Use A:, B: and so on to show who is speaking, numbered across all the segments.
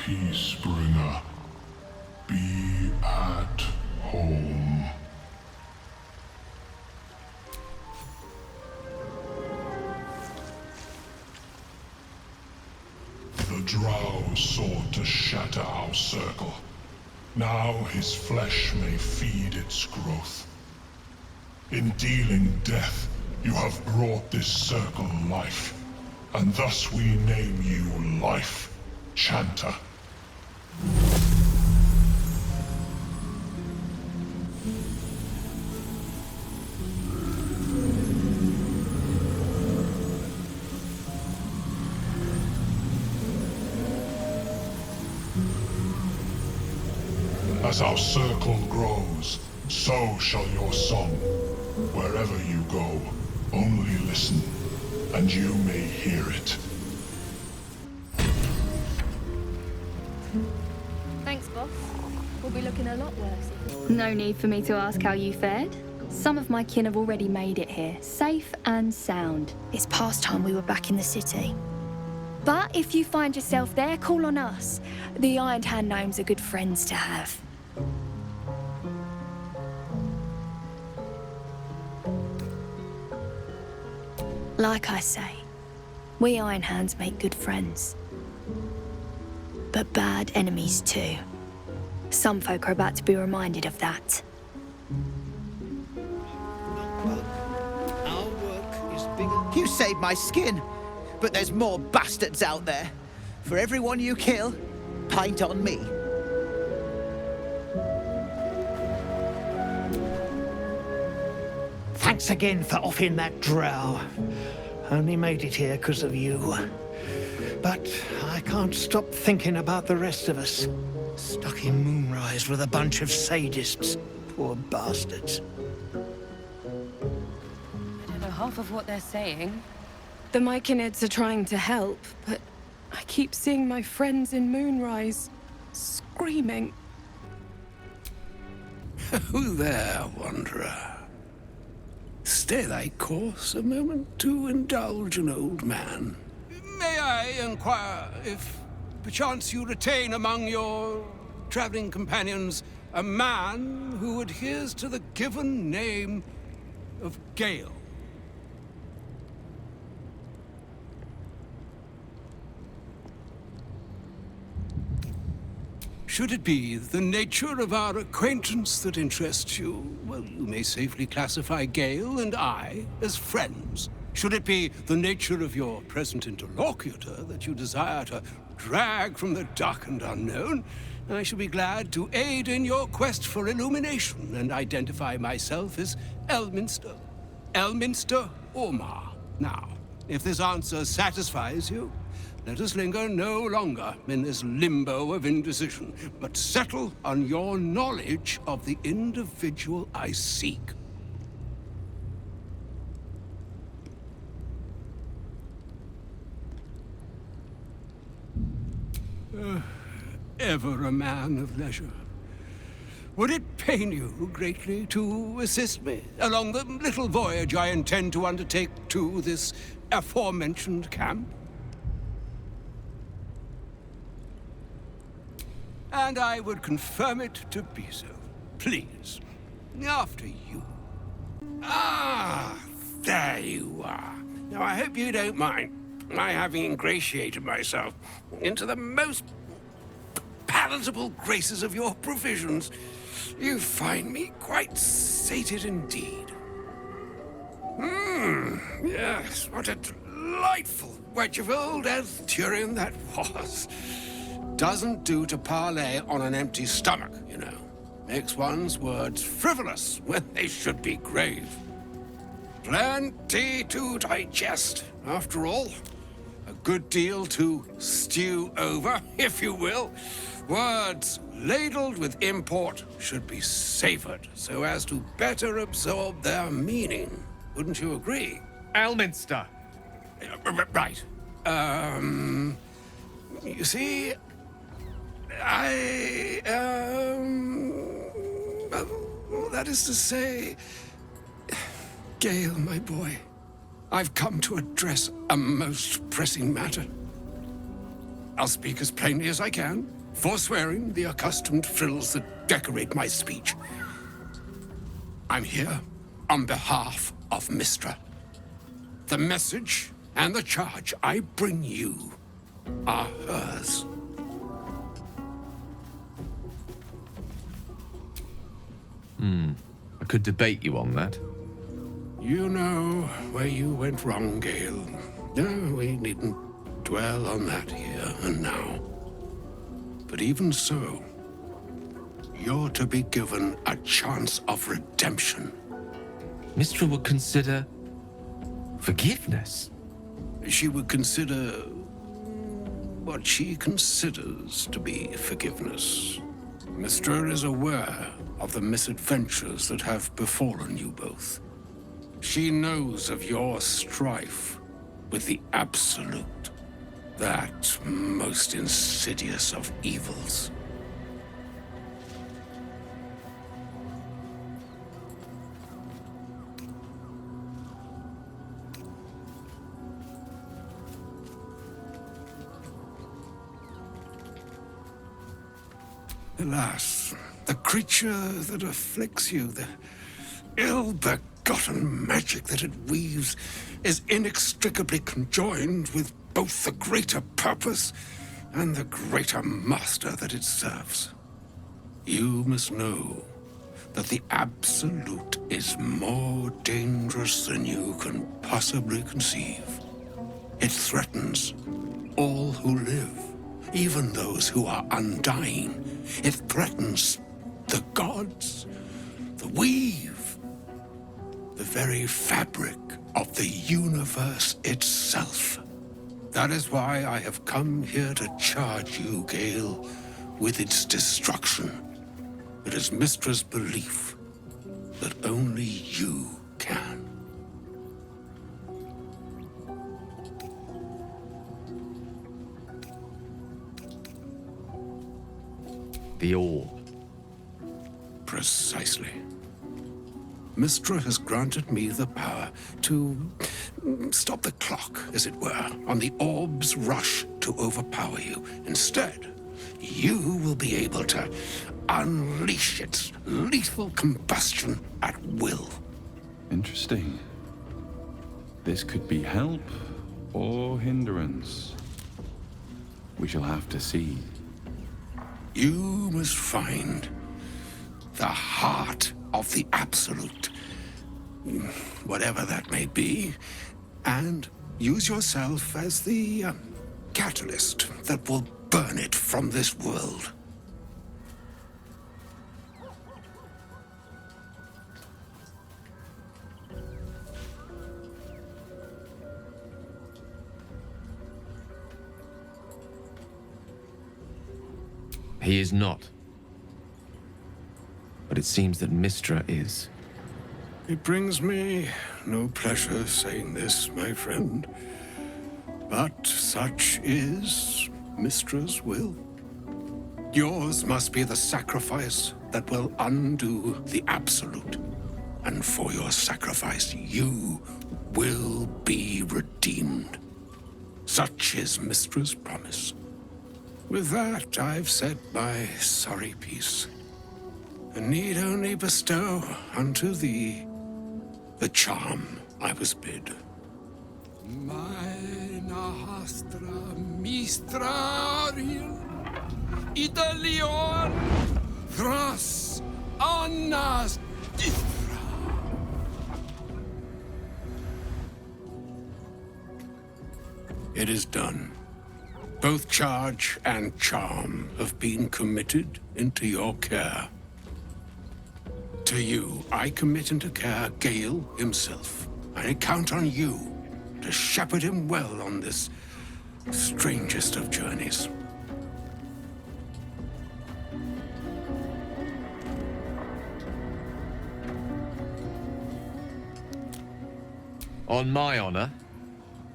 A: peace bringer. Be at home. The Drow sought to shatter our circle. Now his flesh may feed its growth. In dealing death, you have brought this circle life, and thus we name you Life Chanter. As our circle grows, so shall your song. Wherever you go, only listen, and you may hear it.
B: Thanks, boss. We'll be looking a lot worse.
C: No need for me to ask how you fared. Some of my kin have already made it here, safe and sound.
B: It's past time we were back in the city. But if you find yourself there, call on us. The Iron Hand gnomes are good friends to have. Like I say, we Iron Hands make good friends. But bad enemies too. Some folk are about to be reminded of that.
D: Well, our work is bigger. You saved my skin, but there's more bastards out there. For everyone you kill, pint on me.
E: Thanks again for offing that drow. Only made it here because of you. But I can't stop thinking about the rest of us. Stuck in Moonrise with a bunch of sadists. Poor bastards.
F: I don't know half of what they're saying.
G: The Myconids are trying to help, but I keep seeing my friends in Moonrise screaming.
H: Who there, Wanderer? Stay thy course a moment to indulge an old man.
I: May I inquire if, perchance, you retain among your traveling companions a man who adheres to the given name of Gale? Should it be the nature of our acquaintance that interests you, well, you may safely classify Gale and I as friends. Should it be the nature of your present interlocutor that you desire to drag from the dark and unknown, I shall be glad to aid in your quest for illumination and identify myself as Elminster. Elminster Ormar. Now, if this answer satisfies you, let us linger no longer in this limbo of indecision, but settle on your knowledge of the individual I seek. Ever a man of leisure. Would it pain you greatly to assist me along the little voyage I intend to undertake to this aforementioned camp? And I would confirm it to be so. Please, after you. Ah, there you are. Now I hope you don't mind my having ingratiated myself into the most palatable graces of your provisions. You find me quite sated indeed. Yes, what a delightful wedge of old Arthurian that was. Doesn't do to parley on an empty stomach, you know. Makes one's words frivolous when they should be grave. Plenty to digest, after all. A good deal to stew over, if you will. Words ladled with import should be savored so as to better absorb their meaning. Wouldn't you agree?
J: Elminster.
I: Right. You see, well, that is to say, Gale, my boy, I've come to address a most pressing matter.
H: I'll speak as plainly as I can, forswearing the accustomed frills that decorate my speech. I'm here on behalf of Mystra. The message and the charge I bring you are hers.
J: I could debate you on that.
H: You know where you went wrong, Gale. No, we needn't dwell on that here and now. But even so, you're to be given a chance of redemption.
J: Mystra would consider forgiveness.
H: She would consider what she considers to be forgiveness. Mystra is aware of the misadventures that have befallen you both. She knows of your strife with the Absolute, that most insidious of evils. Alas, the creature that afflicts you, the ill-begotten magic that it weaves, is inextricably conjoined with both the greater purpose and the greater master that it serves. You must know that the Absolute is more dangerous than you can possibly conceive. It threatens all who live, even those who are undying. It threatens the gods, the weave, the very fabric of the universe itself. That is why I have come here to charge you, Gale, with its destruction. It is Mystra's belief that only you can.
J: The orb.
H: Precisely. Mystra has granted me the power to stop the clock, as it were, on the orb's rush to overpower you. Instead, you will be able to unleash its lethal combustion at will.
K: Interesting. This could be help or hindrance. We shall have to see.
H: You must find the heart of the Absolute, whatever that may be, and use yourself as the catalyst that will burn it from this world.
J: He is not. But it seems that Mystra is.
H: It brings me no pleasure saying this, my friend. But such is Mystra's will. Yours must be the sacrifice that will undo the Absolute. And for your sacrifice, you will be redeemed. Such is Mystra's promise. With that, I've said my sorry piece, and need only bestow unto thee the charm I was bid.
I: Meine Hastra Mistraril Idalion Thras Annas Dithra.
H: It is done. Both charge and charm have been committed into your care. To you, I commit into care Gale himself. I count on you to shepherd him well on this strangest of journeys.
J: On my honor,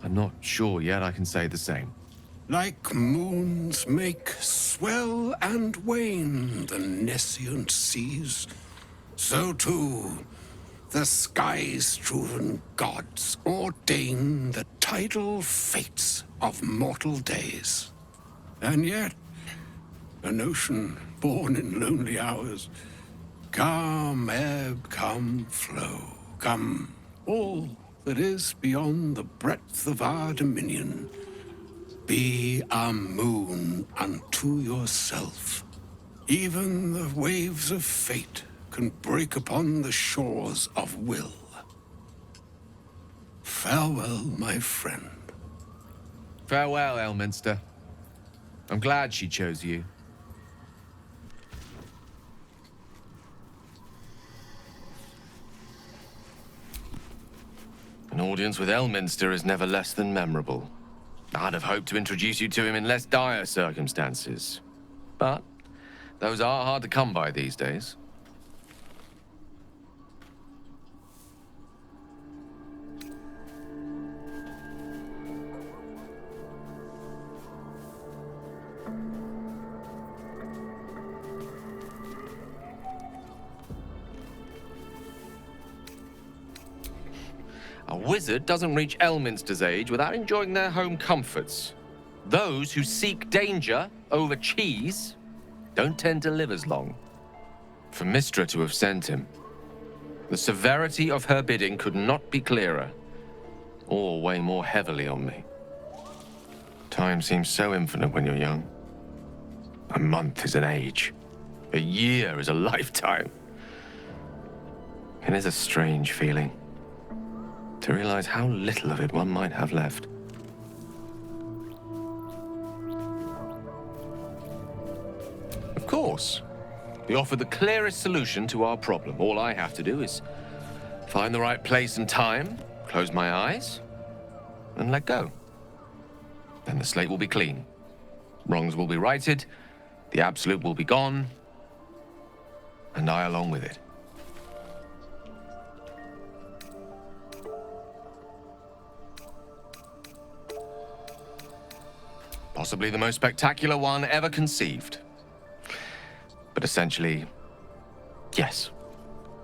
J: I'm not sure yet I can say the same.
H: Like moons make swell and wane the nescient seas, so too the sky-strewn gods ordain the tidal fates of mortal days. And yet, a notion born in lonely hours. Come, ebb, come, flow, come, all that is beyond the breadth of our dominion. Be a moon unto yourself. Even the waves of fate can break upon the shores of will. Farewell, my friend.
J: Farewell, Elminster. I'm glad she chose you. An audience with Elminster is never less than memorable. I'd have hoped to introduce you to him in less dire circumstances. But those are hard to come by these days. A wizard doesn't reach Elminster's age without enjoying their home comforts. Those who seek danger over cheese don't tend to live as long. For Mystra to have sent him, the severity of her bidding could not be clearer, or weigh more heavily on me. Time seems so infinite when you're young. A month is an age. A year is a lifetime. It is a strange feeling to realize how little of it one might have left. Of course, we offer the clearest solution to our problem. All I have to do is find the right place and time, close my eyes, and let go. Then the slate will be clean. Wrongs will be righted, the absolute will be gone, and I along with it. Possibly the most spectacular one ever conceived. But essentially, yes,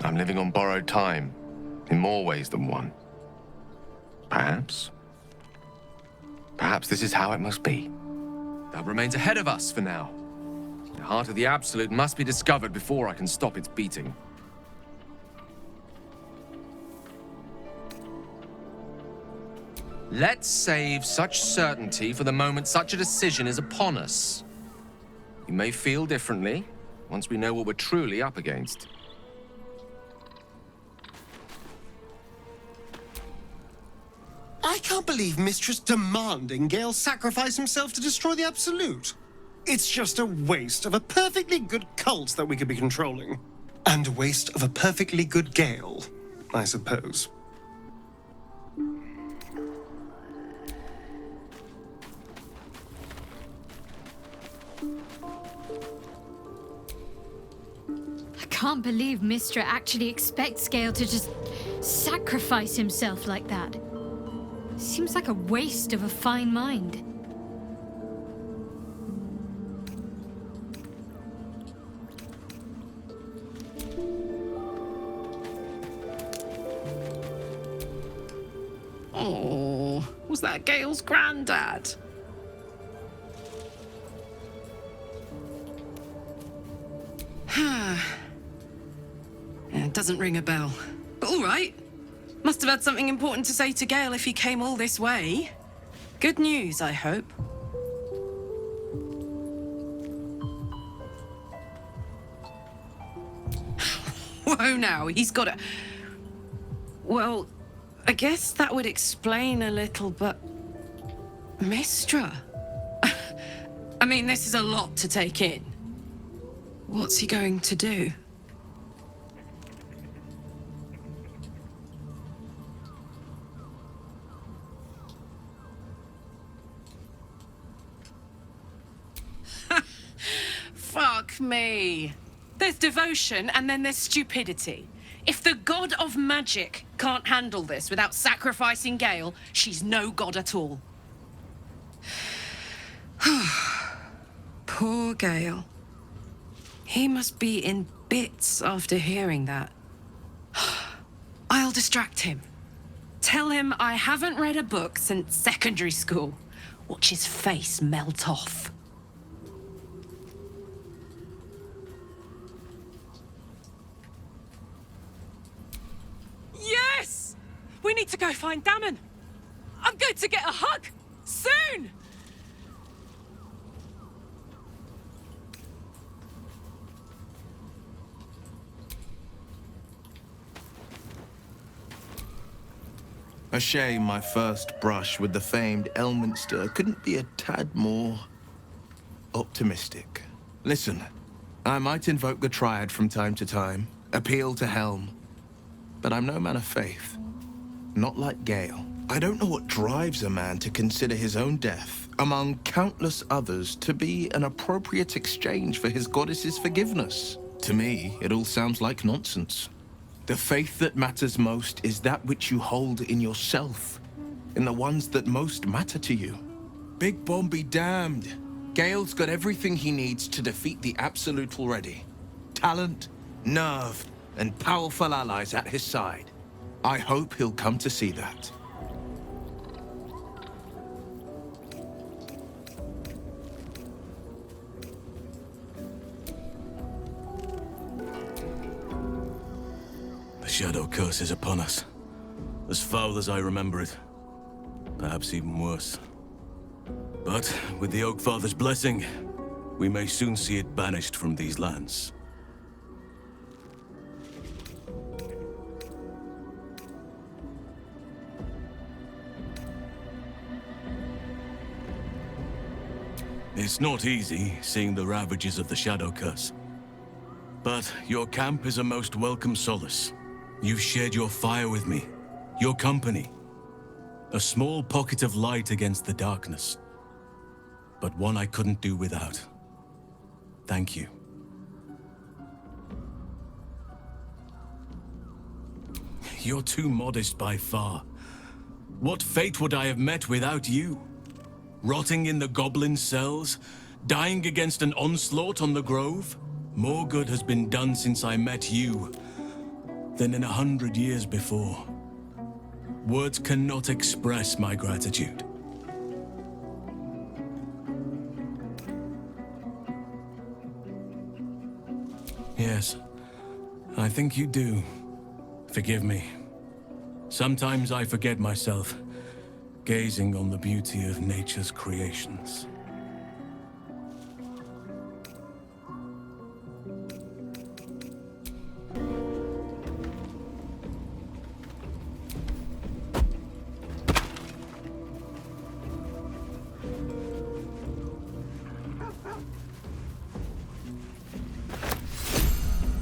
J: I'm living on borrowed time in more ways than one. Perhaps this is how it must be. That remains ahead of us for now. The heart of the Absolute must be discovered before I can stop its beating. Let's save such certainty for the moment such a decision is upon us. You may feel differently once we know what we're truly up against.
L: I can't believe Mistress demanding Gale sacrifice himself to destroy the Absolute. It's just a waste of a perfectly good cult that we could be controlling. And a waste of a perfectly good Gale, I suppose.
M: I can't believe Mystra actually expects Gale to just sacrifice himself like that. Seems like a waste of a fine mind.
G: Oh, was that Gale's granddad? It doesn't ring a bell. But all right. Must have had something important to say to Gale if he came all this way. Good news, I hope. Whoa now, he's got a... Well, I guess that would explain a little, but... Mystra? I mean, this is a lot to take in. What's he going to do? Fuck me. There's devotion and then there's stupidity. If the god of magic can't handle this without sacrificing Gale, she's no god at all. Poor Gale. He must be in bits after hearing that. I'll distract him. Tell him I haven't read a book since secondary school. Watch his face melt off.
F: need to go find Dammon. I'm going to get a hug soon.
N: A shame my first brush with the famed Elminster couldn't be a tad more optimistic. Listen, I might invoke the Triad from time to time, appeal to Helm, but I'm no man of faith. Not like Gale. I don't know what drives a man to consider his own death, among countless others, to be an appropriate exchange for his goddess's forgiveness. To me, it all sounds like nonsense. The faith that matters most is that which you hold in yourself, in the ones that most matter to you. Big Bomb be damned. Gale's got everything he needs to defeat the Absolute already. Talent, nerve, and powerful allies at his side. I hope he'll come to see that.
O: The Shadow Curse is upon us. As foul as I remember it. Perhaps even worse. But with the Oak Father's blessing, we may soon see it banished from these lands. It's not easy, seeing the ravages of the Shadow Curse. But your camp is a most welcome solace. You've shared your fire with me, your company. A small pocket of light against the darkness. But one I couldn't do without. Thank you. You're too modest by far. What fate would I have met without you? Rotting in the goblin cells? Dying against an onslaught on the grove? More good has been done since I met you than in 100 years before. Words cannot express my gratitude. Yes, I think you do. Forgive me. Sometimes I forget myself, gazing on the beauty of nature's creations.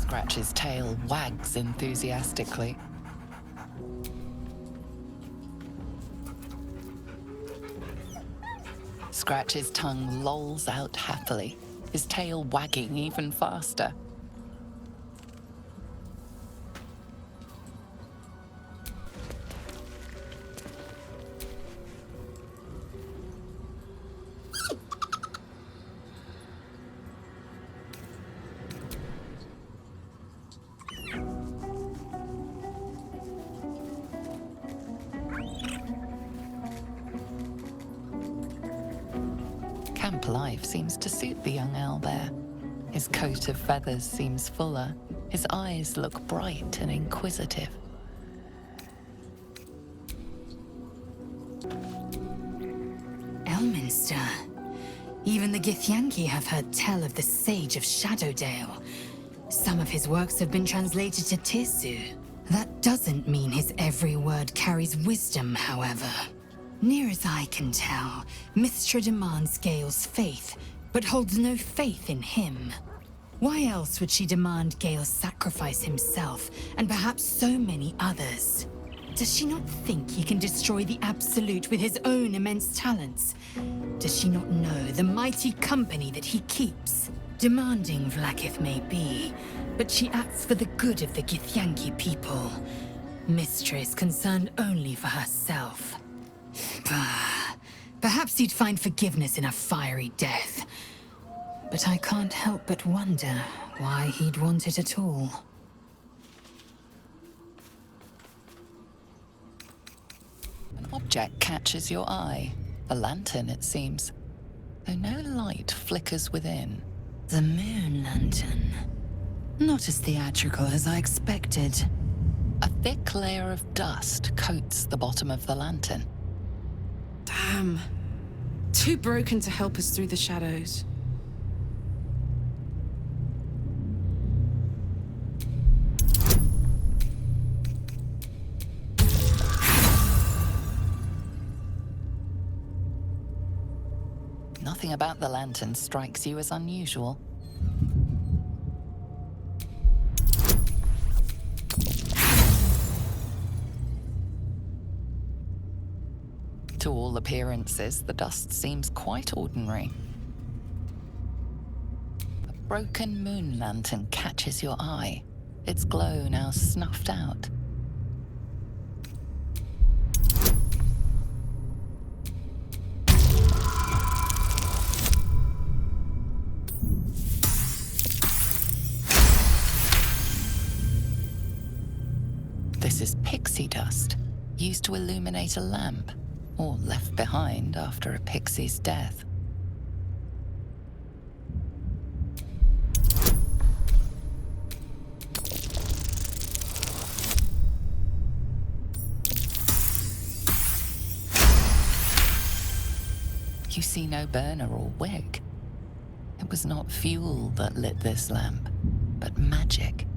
P: Scratch's tail wags enthusiastically. Scratch's tongue lolls out happily, his tail wagging even faster. Camp life seems to suit the young owlbear. His coat of feathers seems fuller. His eyes look bright and inquisitive.
Q: Elminster. Even the Githyanki have heard tell of the Sage of Shadowdale. Some of his works have been translated to Tirsu. That doesn't mean his every word carries wisdom, however. Near as I can tell, Mystra demands Gale's faith, but holds no faith in him. Why else would she demand Gale sacrifice himself, and perhaps so many others? Does she not think he can destroy the Absolute with his own immense talents? Does she not know the mighty company that he keeps? Demanding Vlaakith may be, but she acts for the good of the Githyanki people. Mystra is concerned only for herself. Perhaps he'd find forgiveness in a fiery death. But I can't help but wonder why he'd want it at all.
P: An object catches your eye. A lantern, it seems. Though no light flickers within.
Q: The moon lantern. Not as theatrical as I expected.
P: A thick layer of dust coats the bottom of the lantern.
G: Damn. Too broken to help us through the shadows.
P: Nothing about the lantern strikes you as unusual. To all appearances, the dust seems quite ordinary. A broken moon lantern catches your eye, its glow now snuffed out. This is pixie dust, used to illuminate a lamp, or left behind after a pixie's death. You see no burner or wick. It was not fuel that lit this lamp, but magic.